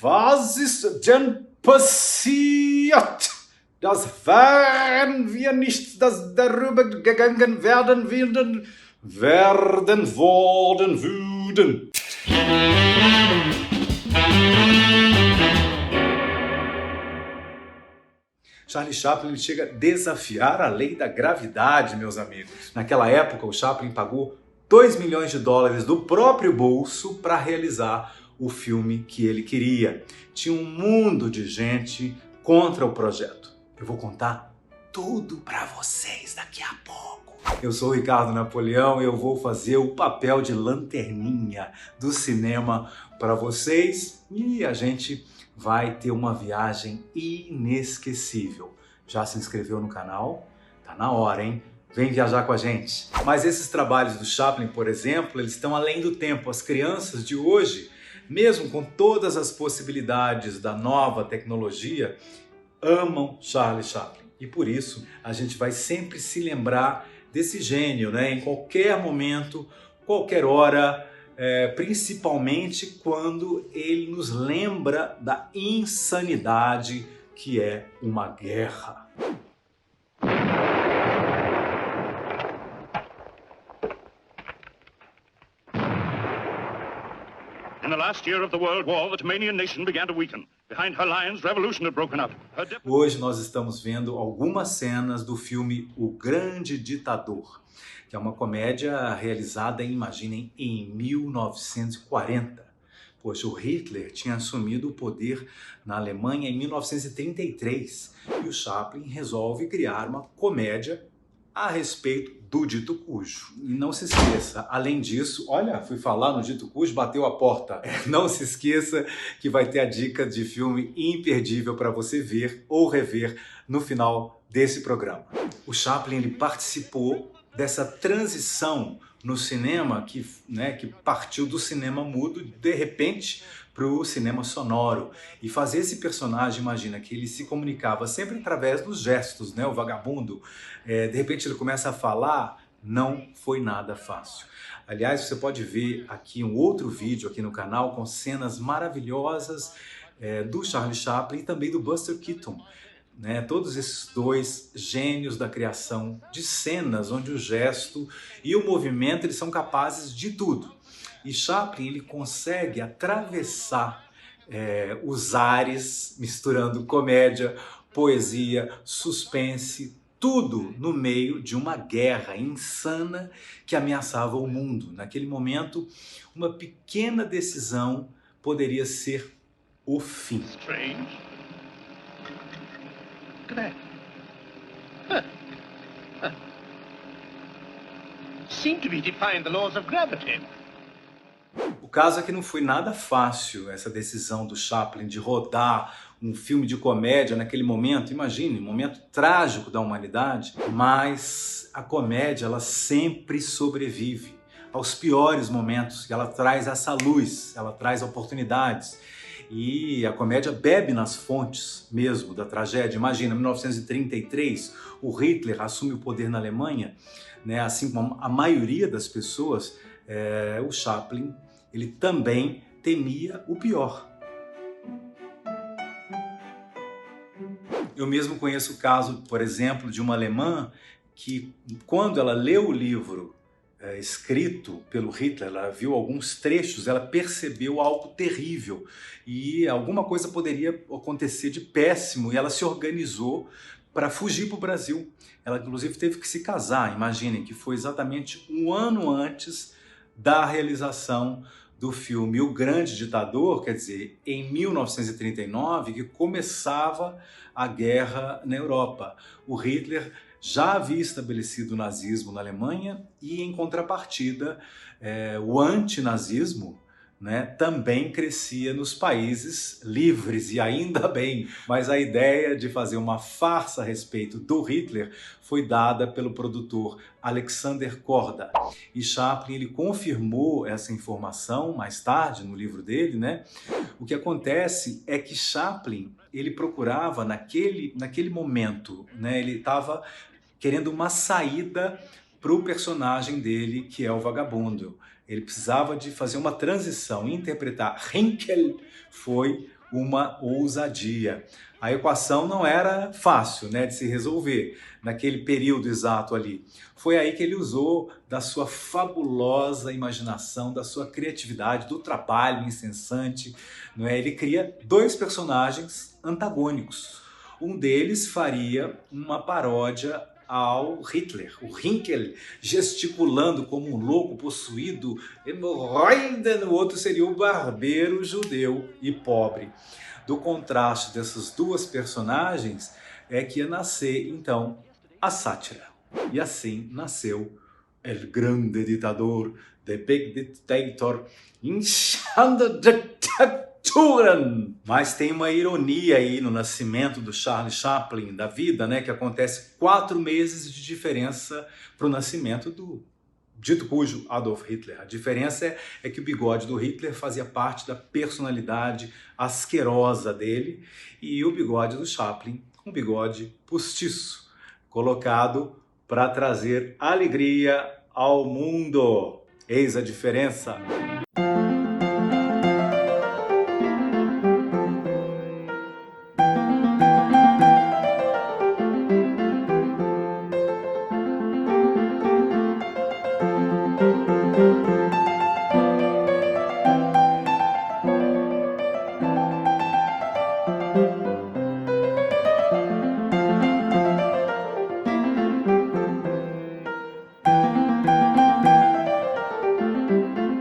Was ist denn passiert? Das wären wir nicht, dass darüber gegangen werden würden, würden. Charlie Chaplin chega a desafiar a lei da gravidade, meus amigos. Naquela época, o Chaplin pagou 2 milhões de dólares do próprio bolso para realizar o filme que ele queria. Tinha um mundo de gente contra o projeto. Eu vou contar tudo para vocês daqui a pouco. Eu sou o Ricardo Napoleão e eu vou fazer o papel de lanterninha do cinema para vocês e a gente vai ter uma viagem inesquecível. Já se inscreveu no canal? Tá na hora, hein? Vem viajar com a gente. Mas esses trabalhos do Chaplin, por exemplo, eles estão além do tempo. As crianças de hoje, mesmo com todas as possibilidades da nova tecnologia, amam Charlie Chaplin. E por isso, a gente vai sempre se lembrar desse gênio, né? Em qualquer momento, qualquer hora, principalmente quando ele nos lembra da insanidade que é uma guerra. In the last year of the World War, the Tomanian nation began to weaken. Behind her lines, revolution had broken out. Hoje nós estamos vendo algumas cenas do filme O Grande Ditador, que é uma comédia realizada, imaginem, em 1940. Poxa, o Hitler tinha assumido o poder na Alemanha em 1933 e o Chaplin resolve criar uma comédia a respeito do dito cujo. E não se esqueça, além disso, olha, fui falar no dito cujo, bateu a porta. Não se esqueça que vai ter a dica de filme imperdível para você ver ou rever no final desse programa. O Chaplin ele participou dessa transição no cinema que partiu do cinema mudo, de repente, para o cinema sonoro. E fazer esse personagem, imagina, que ele se comunicava sempre através dos gestos, né? O vagabundo, de repente ele começa a falar, não foi nada fácil. Aliás, você pode ver aqui um outro vídeo aqui no canal com cenas maravilhosas do Charlie Chaplin e também do Buster Keaton. Né, todos esses dois gênios da criação de cenas onde o gesto e o movimento eles são capazes de tudo. E Chaplin ele consegue atravessar os ares, misturando comédia, poesia, suspense, tudo no meio de uma guerra insana que ameaçava o mundo. Naquele momento, uma pequena decisão poderia ser o fim. Strange. Look at that. Seem to be defying the laws of gravity. O caso é que não foi nada fácil essa decisão do Chaplin de rodar um filme de comédia naquele momento, imagine, um momento trágico da humanidade, mas a comédia ela sempre sobrevive aos piores momentos, ela traz essa luz, ela traz oportunidades. E a comédia bebe nas fontes mesmo da tragédia. Imagina, em 1933, o Hitler assume o poder na Alemanha, né? Assim como a maioria das pessoas, o Chaplin ele também temia o pior. Eu mesmo conheço o caso, por exemplo, de uma alemã que, quando ela leu o livro escrito pelo Hitler, ela viu alguns trechos, ela percebeu algo terrível e alguma coisa poderia acontecer de péssimo e ela se organizou para fugir para o Brasil. Ela inclusive teve que se casar, imaginem que foi exatamente um ano antes da realização do filme O Grande Ditador, quer dizer, em 1939, que começava a guerra na Europa. O Hitler já havia estabelecido o nazismo na Alemanha e, em contrapartida, o antinazismo, né, também crescia nos países livres, e ainda bem. Mas a ideia de fazer uma farsa a respeito do Hitler foi dada pelo produtor Alexander Korda. E Chaplin ele confirmou essa informação mais tarde no livro dele, né? O que acontece é que Chaplin ele procurava naquele momento, né, ele estava querendo uma saída para o personagem dele, que é o vagabundo. Ele precisava de fazer uma transição, interpretar Henkel foi uma ousadia. A equação não era fácil, né, de se resolver naquele período exato ali. Foi aí que ele usou da sua fabulosa imaginação, da sua criatividade, do trabalho incessante, não é? Ele cria dois personagens antagônicos. Um deles faria uma paródia ao Hitler, o Hinkel gesticulando como um louco possuído, hemorroida, no outro seria o barbeiro judeu e pobre. Do contraste dessas duas personagens é que ia nascer então a sátira. E assim nasceu El Grande Ditador, The Big Dictator, Inchando Dictaturen. Mas tem uma ironia aí no nascimento do Charlie Chaplin, da vida, né, que acontece 4 meses de diferença para o nascimento do dito cujo Adolf Hitler. A diferença é que o bigode do Hitler fazia parte da personalidade asquerosa dele e o bigode do Chaplin, um bigode postiço, colocado para trazer alegria ao mundo. Eis a diferença.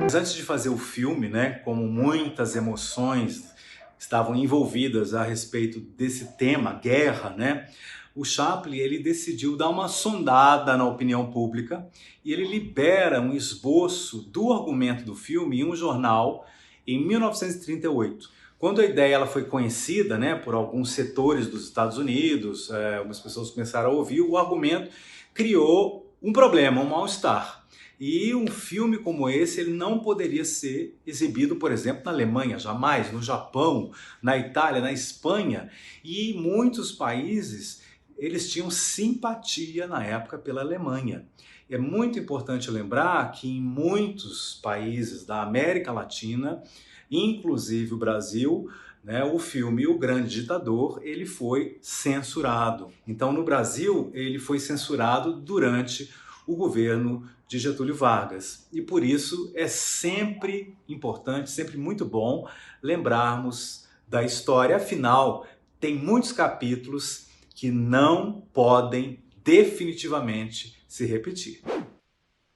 Mas antes de fazer o filme, né, como muitas emoções estavam envolvidas a respeito desse tema, guerra, né, o Chaplin ele decidiu dar uma sondada na opinião pública e ele libera um esboço do argumento do filme em um jornal em 1938. Quando a ideia ela foi conhecida, né, por alguns setores dos Estados Unidos, algumas pessoas começaram a ouvir, o argumento criou um problema, um mal-estar. E um filme como esse ele não poderia ser exibido, por exemplo, na Alemanha, jamais, no Japão, na Itália, na Espanha. E muitos países eles tinham simpatia na época pela Alemanha. É muito importante lembrar que em muitos países da América Latina, inclusive o Brasil, né, o filme O Grande Ditador ele foi censurado. Então no Brasil ele foi censurado durante o governo de Getúlio Vargas. E por isso é sempre importante, sempre muito bom lembrarmos da história. Afinal, tem muitos capítulos que não podem definitivamente se repetir.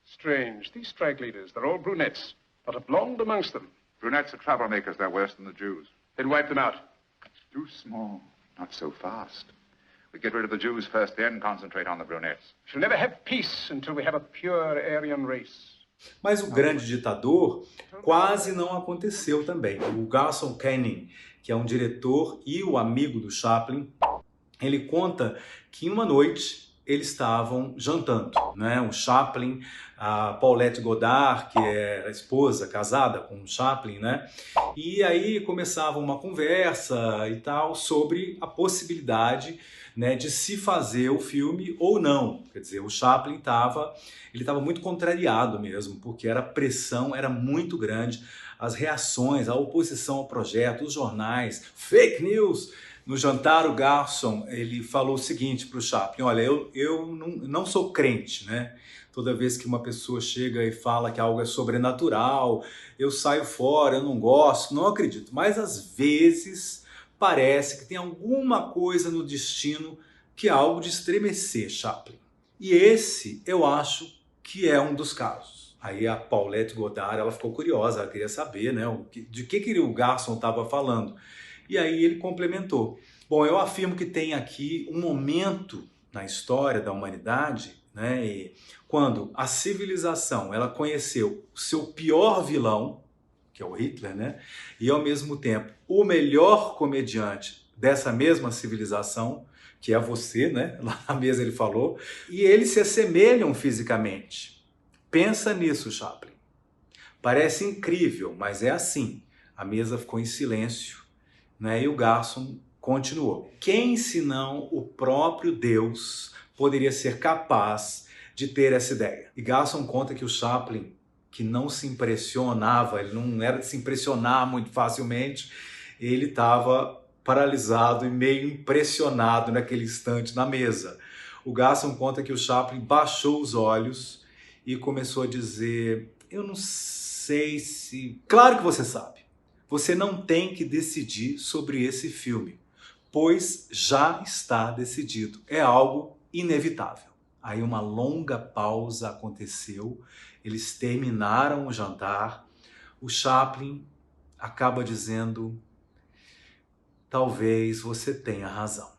Strange. These strike leaders, they're all brunettes. Not a blonde amongst them. Brunettes are troublemakers. They're worse than the Jews. Then wipe them out. Too small. Not so fast. We get rid of the Jews first, then concentrate on the brunettes. We shall never have peace until we have a pure Aryan race. Mas o Grande Ditador quase não aconteceu também. O Garson Kanin, que é um diretor e o amigo do Chaplin, ele conta que em uma noite eles estavam jantando, né? O Chaplin, a Paulette Goddard, que é a esposa casada com o Chaplin, né? E aí começava uma conversa e tal sobre a possibilidade, né, de se fazer o filme ou não. Quer dizer, o Chaplin estava muito contrariado mesmo, porque a pressão era muito grande, as reações, a oposição ao projeto, os jornais, fake news. No jantar, o Garson ele falou o seguinte para o Chaplin: olha, eu não sou crente, né? Toda vez que uma pessoa chega e fala que algo é sobrenatural, eu saio fora, eu não gosto, não acredito. Mas às vezes parece que tem alguma coisa no destino que é algo de estremecer, Chaplin. E esse eu acho que é um dos casos. Aí a Paulette Goddard ela ficou curiosa, ela queria saber, né, de que o Garson estava falando. E aí ele complementou: bom, eu afirmo que tem aqui um momento na história da humanidade, né, quando a civilização ela conheceu o seu pior vilão, que é o Hitler, né, e ao mesmo tempo o melhor comediante dessa mesma civilização, que é você, né, lá na mesa ele falou, e eles se assemelham fisicamente. Pensa nisso, Chaplin. Parece incrível, mas é assim. A mesa ficou em silêncio, né, e o Garson continuou: quem senão o próprio Deus poderia ser capaz de ter essa ideia? E Garson conta que o Chaplin, que não se impressionava, ele não era de se impressionar muito facilmente, ele estava paralisado e meio impressionado naquele instante na mesa. O Garson conta que o Chaplin baixou os olhos e começou a dizer: eu não sei se... Claro que você sabe. Você não tem que decidir sobre esse filme, pois já está decidido. É algo inevitável. Aí uma longa pausa aconteceu, eles terminaram o jantar, o Chaplin acaba dizendo: talvez você tenha razão.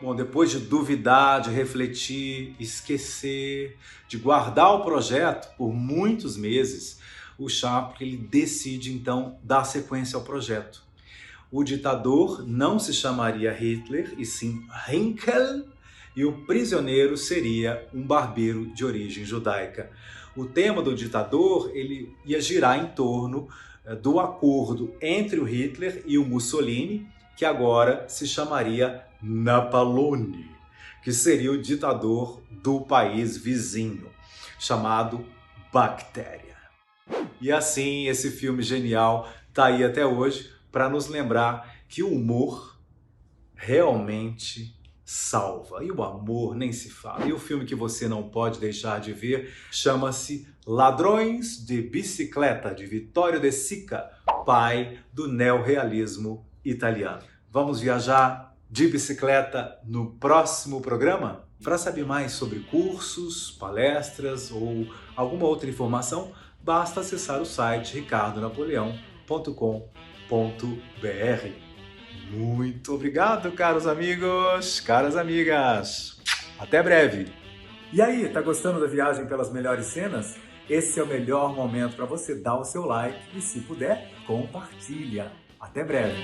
Bom, depois de duvidar, de refletir, esquecer, de guardar o projeto por muitos meses, o Chaplin ele decide então dar sequência ao projeto. O ditador não se chamaria Hitler, e sim Heinkel, e o prisioneiro seria um barbeiro de origem judaica. O tema do ditador ele ia girar em torno do acordo entre o Hitler e o Mussolini, que agora se chamaria Napalone, que seria o ditador do país vizinho, chamado Bactéria. E assim, esse filme genial está aí até hoje para nos lembrar que o humor realmente salva. E o amor nem se fala. E o filme que você não pode deixar de ver chama-se Ladrões de Bicicleta, de Vittorio De Sica, pai do neorrealismo italiano. Vamos viajar de bicicleta no próximo programa? Para saber mais sobre cursos, palestras ou alguma outra informação, basta acessar o site ricardonapoleão.com.br. Muito obrigado, caros amigos, caras amigas. Até breve. E aí, tá gostando da viagem pelas melhores cenas? Esse é o melhor momento para você dar o seu like e, se puder, compartilha. Até breve.